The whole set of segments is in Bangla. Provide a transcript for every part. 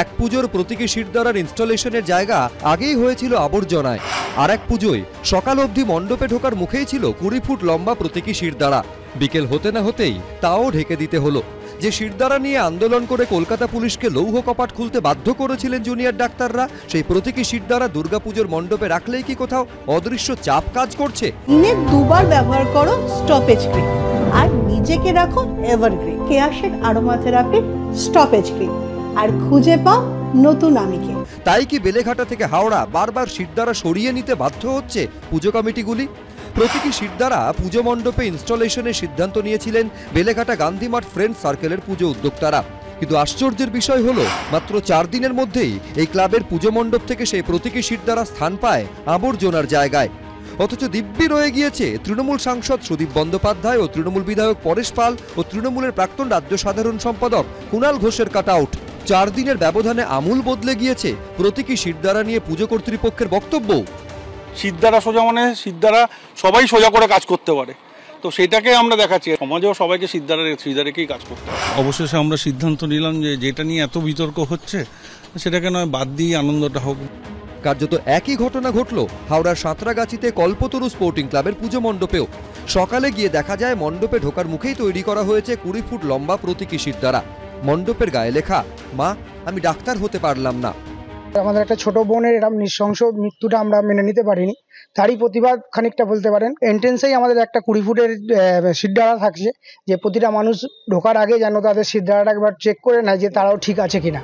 এক পুজোর প্রতীকী শিরদাঁড়ার ইনস্টলেশনের জায়গা আগেই হয়েছিল আবর্জনায়, আর এক পুজোয় সকাল অবধি মণ্ডপে ঢোকার মুখেই ছিল 20 ফুট লম্বা প্রতীকী শিরদাঁড়া। বিকেল হতে না হতেই তাও ঢেকে দিতে হলো। যে শিরদাঁড়া নিয়ে আন্দোলন করে কলকাতা পুলিশকে লৌহ কপাট খুলতে বাধ্য করেছিলেন জুনিয়র ডাক্তাররা, সেই প্রতীকী শিরদাঁড়া দুর্গাপুজোর মণ্ডপে রাখলেই কি কোথাও অদৃশ্য চাপ কাজ করছে? দিনে দুবার ব্যবহার করো স্টপেজ ক্রিম, আর নিজেকে রাখো evergreen কেয়াশেড aroma therapy stoppage cream, আর খুঁজে পাও নতুন আমিকে। তাই কি বেলেঘাটা থেকে হাওড়া বারবার শিরদাঁড়া সরিয়ে নিতে বাধ্য হচ্ছে পুজো কমিটিগুলি? প্রতীকী শিরদাঁড়া পুজো মণ্ডপে ইনস্টলেশনের সিদ্ধান্ত নিয়েছিলেন বেলেঘাটা গান্ধীমাঠ ফ্রেন্ড সার্কেলের পুজো উদ্যোক্তারা। কিন্তু আশ্চর্যের বিষয় হলো, মাত্র 4 দিনের মধ্যেই এই ক্লাবের পুজো মণ্ডপ থেকে সেই প্রতীকী শিরদাঁড়া স্থান পায় আবর্জনার জায়গায়। অথচ দিব্যি রয়ে গিয়েছে তৃণমূল সাংসদ সুদীপ বন্দ্যোপাধ্যায় ও তৃণমূল বিধায়ক পরেশ পাল ও তৃণমূলের প্রাক্তন রাজ্য সাধারণ সম্পাদক কুণাল ঘোষের কাটআউট। 4 দিনের ব্যবধানে আমূল বদলে গিয়েছে প্রতীকী শিরদাঁড়া নিয়ে পুজো কর্তৃপক্ষের বক্তব্য। শিরদাঁড়া সোজা মানে শিরদাঁড়া সবাই সোজা করে কাজ করতে পারে, তো সেটাকে আমরা দেখাচ্ছি সমাজেও সবাইকে শিরদাঁড়াকেই কাজ করতে হবে। অবশেষে আমরা সিদ্ধান্ত নিলাম যে যেটা নিয়ে এত বিতর্ক হচ্ছে সেটাকে নয় বাদ দিয়ে আনন্দটা হোক। কার্যত একই ঘটনা ঘটল হাওড়ার সাঁতরাগাছিতে কল্পতরু স্পোর্টিং ক্লাবের পুজো মণ্ডপেও। সকালে গিয়ে দেখা যায় মণ্ডপে ঢোকার মুখেই তৈরি করা হয়েছে 20 ফুট লম্বা প্রতীকী শিরদাঁড়া। মণ্ডপের গায়ে লেখা, মা আমি ডাক্তার হতে পারলাম না। আমাদের একটা ছোট বোনের এরকম নৃশংস মৃত্যুটা আমরা মেনে নিতে পারিনি, তারই প্রতিবাদ খানিকটা বলতে পারেন। এন্ট্রেন্সেই আমাদের একটা 20 ফুটের শিরদাঁড়া থাকছে, যে প্রতিটা মানুষ ঢোকার আগে যেন তাদের শিরদাঁড়াটা একবার চেক করে নেয় যে তারাও ঠিক আছে কিনা।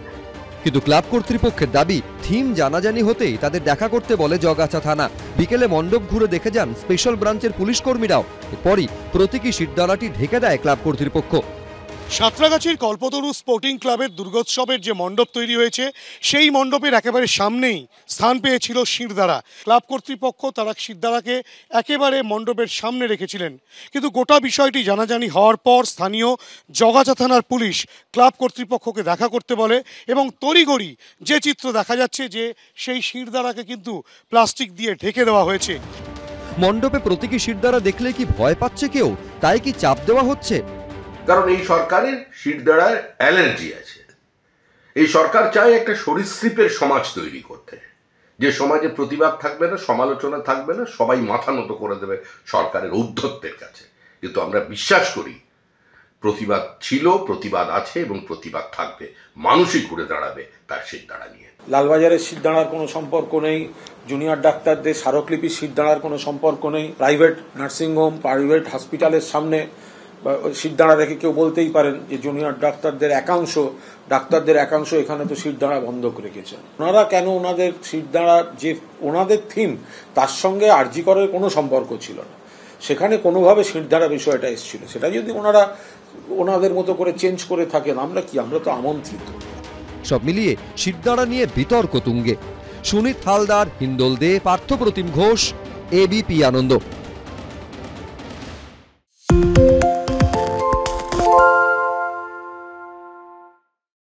কিন্তু ক্লাব কর্তৃপক্ষের দাবি, থিম জানাজানি হতেই তাদের দেখা করতে বলে জগাছা থানা। বিকেলে মণ্ডপ ঘুরে দেখে যান স্পেশাল ব্রাঞ্চের পুলিশ কর্মীরাও। এরপরই প্রতীকী শিরদাঁড়াটি ঢেকে দেয় ক্লাব কর্তৃপক্ষ। সাঁতরাগাছির কল্পতরু স্পোর্টিং ক্লাবের দুর্গোৎসবের যে মণ্ডপ তৈরি হয়েছে, সেই মণ্ডপের একেবারে সামনেই স্থান পেয়েছিল শিরদাঁড়া। ক্লাব কর্তৃপক্ষ তারা শিরদাঁড়াকে একেবারে মণ্ডপের সামনে রেখেছিলেন। কিন্তু গোটা বিষয়টি জানাজানি হওয়ার পর স্থানীয় জগাছা থানার পুলিশ ক্লাব কর্তৃপক্ষকে দেখা করতে বলে, এবং তড়িঘড়ি যে চিত্র দেখা যাচ্ছে যে সেই শিরদাঁড়াকে কিন্তু প্লাস্টিক দিয়ে ঢেকে দেওয়া হয়েছে। মণ্ডপে প্রতীকী শিরদাঁড়া দেখলে কি ভয় পাচ্ছে কেউ? তাই কি চাপ দেওয়া হচ্ছে? কারণ এই সরকারের শিরদাঁড়ার অ্যালার্জি আছে। এই সরকার চায় একটা সরীসৃপের সমাজ তৈরি করতে, যে সমাজে প্রতিবাদ থাকবে না, সমালোচনা থাকবে না, সবাই মাথা নত করে দেবে সরকারের ঔদ্ধত্যের কাছে। কিন্তু আমরা বিশ্বাস করি প্রতিবাদ ছিল, প্রতিবাদ আছে এবং প্রতিবাদ থাকবে। মানুষই ঘুরে দাঁড়াবে তার শিরদাঁড়া নিয়ে। লালবাজারের শিরদাঁড়ার কোনো সম্পর্ক নেই, জুনিয়র ডাক্তারদের স্মারকলিপির শিরদাঁড়ার কোনো সম্পর্ক নেই। প্রাইভেট নার্সিংহোম, প্রাইভেট হসপিটালের সামনে শিরদাঁড়া রেখে কেউ বলতেই পারেন যে জুনিয়র ডাক্তারদের একাংশ এখানে তো শিরদাঁড়া বন্ধ রেখেছেন। ওনারা কেন ওনাদের শিরদাঁড়া যে ওনাদের থিম, তার সঙ্গে আরজি করার কোনো সম্পর্ক ছিল না। সেখানে কোনোভাবে শিরদাঁড়া বিষয়টা এসেছিল, সেটা যদি ওনারা ওনাদের মতো করে চেঞ্জ করে থাকেন, আমরা তো আমন্ত্রিত। সব মিলিয়ে শিরদাঁড়া নিয়ে বিতর্ক তুঙ্গে। সুনীত হালদার, হিন্দোল দে, পার্থপ্রতিম ঘোষ, এবিপি আনন্দ।